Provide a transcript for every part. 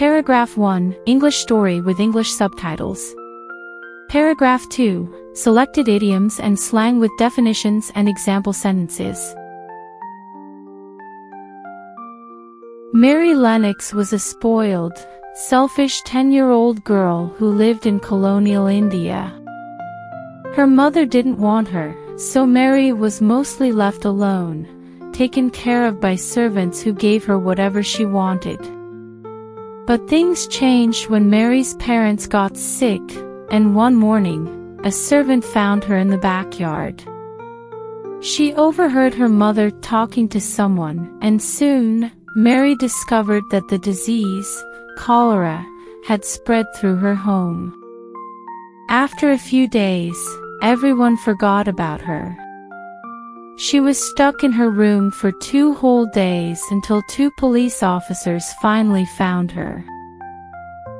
Paragraph 1, English story with English subtitles. Paragraph 2, selected idioms and slang with definitions and example sentences. Mary Lennox was a spoiled, selfish 10-year-old girl who lived in colonial India. Her mother didn't want her, so Mary was mostly left alone, taken care of by servants who gave her whatever she wanted. But things changed when Mary's parents got sick, and one morning, a servant found her in the backyard. She overheard her mother talking to someone, and soon, Mary discovered that the disease, cholera, had spread through her home. After a few days, everyone forgot about her. She was stuck in her room for 2 whole days until 2 police officers finally found her.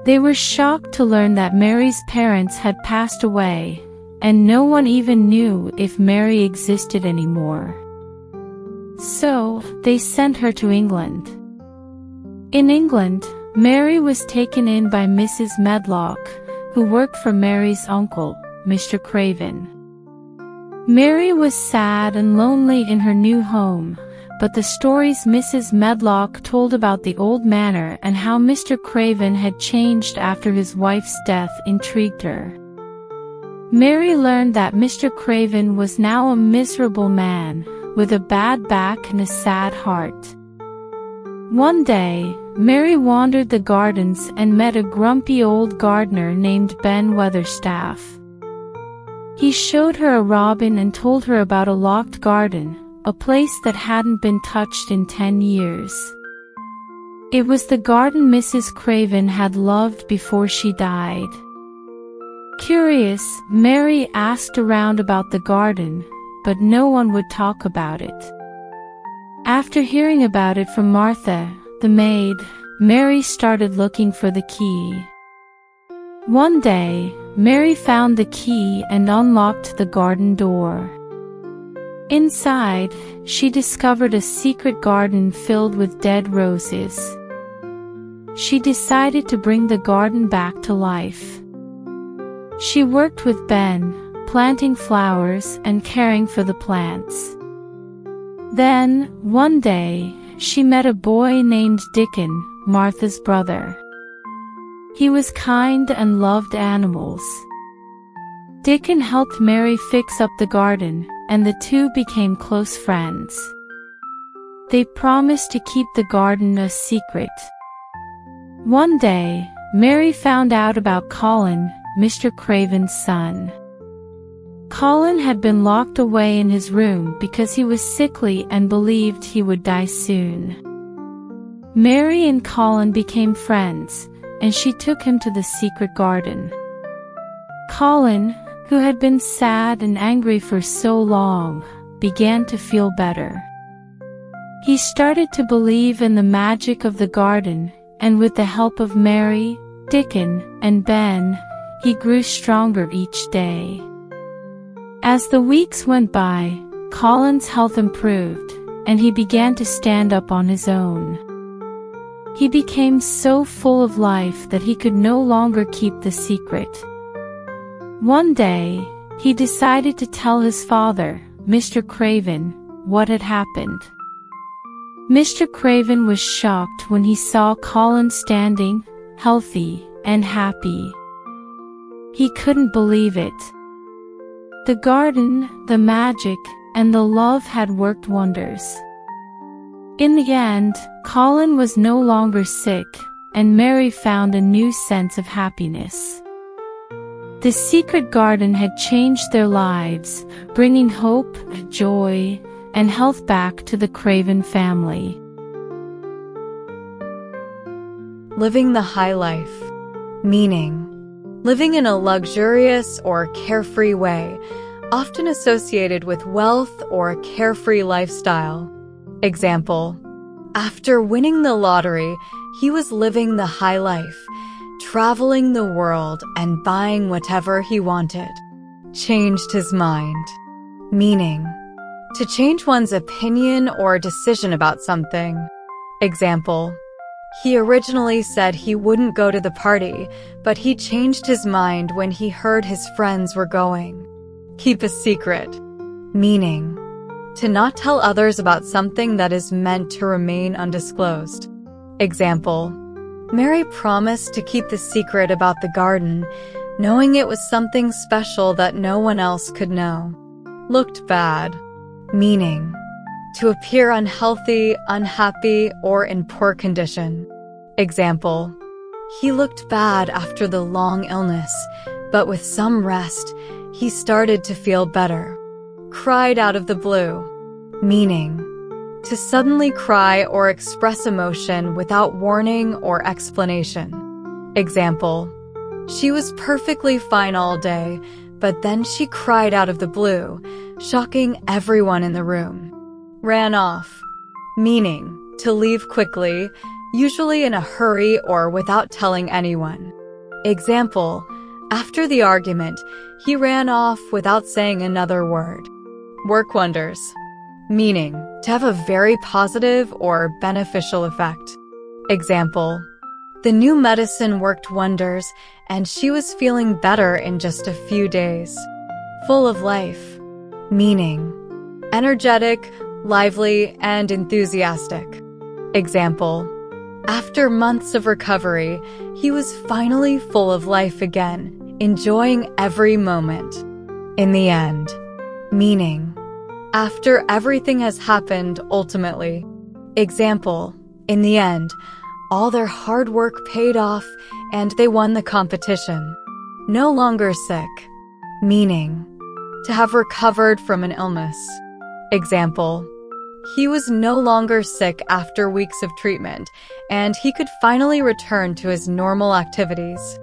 They were shocked to learn that Mary's parents had passed away, and no one even knew if Mary existed anymore. So, they sent her to England. In England, Mary was taken in by Mrs. Medlock, who worked for Mary's uncle, Mr. Craven. Mary was sad and lonely in her new home, but the stories Mrs. Medlock told about the old manor and how Mr. Craven had changed after his wife's death intrigued her. Mary learned that Mr. Craven was now a miserable man, with a bad back and a sad heart. One day, Mary wandered the gardens and met a grumpy old gardener named Ben Weatherstaff. He showed her a robin and told her about a locked garden, a place that hadn't been touched in 10 years. It was the garden Mrs. Craven had loved before she died. Curious, Mary asked around about the garden, but no one would talk about it. After hearing about it from Martha, the maid, Mary started looking for the key. One day, Mary found the key and unlocked the garden door. Inside, she discovered a secret garden filled with dead roses. She decided to bring the garden back to life. She worked with Ben, planting flowers and caring for the plants. Then, one day, she met a boy named Dickon, Martha's brother. He was kind and loved animals. Dickon helped Mary fix up the garden, and the two became close friends. They promised to keep the garden a secret. One day, Mary found out about Colin, Mr. Craven's son. Colin had been locked away in his room because he was sickly and believed he would die soon. Mary and Colin became friends, and she took him to the secret garden. Colin, who had been sad and angry for so long, began to feel better. He started to believe in the magic of the garden, and with the help of Mary, Dickon, and Ben, he grew stronger each day. As the weeks went by, Colin's health improved, and he began to stand up on his own. He became so full of life that he could no longer keep the secret. One day, he decided to tell his father, Mr. Craven, what had happened. Mr. Craven was shocked when he saw Colin standing, healthy, and happy. He couldn't believe it. The garden, the magic, and the love had worked wonders. In the end, Colin was no longer sick, and Mary found a new sense of happiness. The secret garden had changed their lives, bringing hope, joy, and health back to the Craven family. Living the high life. Meaning: living in a luxurious or carefree way, often associated with wealth or a carefree lifestyle. Example: after winning the lottery, he was living the high life, traveling the world and buying whatever he wanted. Changed his mind. Meaning: to change one's opinion or decision about something. Example: He originally said he wouldn't go to the party, but he changed his mind when he heard his friends were going. Keep a secret. Meaning, to not tell others about something that is meant to remain undisclosed. Example, Mary promised to keep the secret about the garden, knowing it was something special that no one else could know. Looked bad. Meaning, to appear unhealthy, unhappy, or in poor condition. Example, he looked bad after the long illness, but with some rest, he started to feel better. Cried out of the blue. Meaning, to suddenly cry or express emotion without warning or explanation. Example, she was perfectly fine all day, but then she cried out of the blue, shocking everyone in the room. Ran off. Meaning, to leave quickly, usually in a hurry or without telling anyone. Example, after the argument, he ran off without saying another word. Work wonders. Meaning, to have a very positive or beneficial effect. Example, the new medicine worked wonders and she was feeling better in just a few days. Full of life. Meaning, energetic, lively, and enthusiastic. Example, after months of recovery, he was finally full of life again, enjoying every moment. In the end. Meaning, after everything has happened ultimately. Example, in the end, all their hard work paid off and they won the competition. No longer sick. Meaning, to have recovered from an illness. Example, he was no longer sick after weeks of treatment, and he could finally return to his normal activities.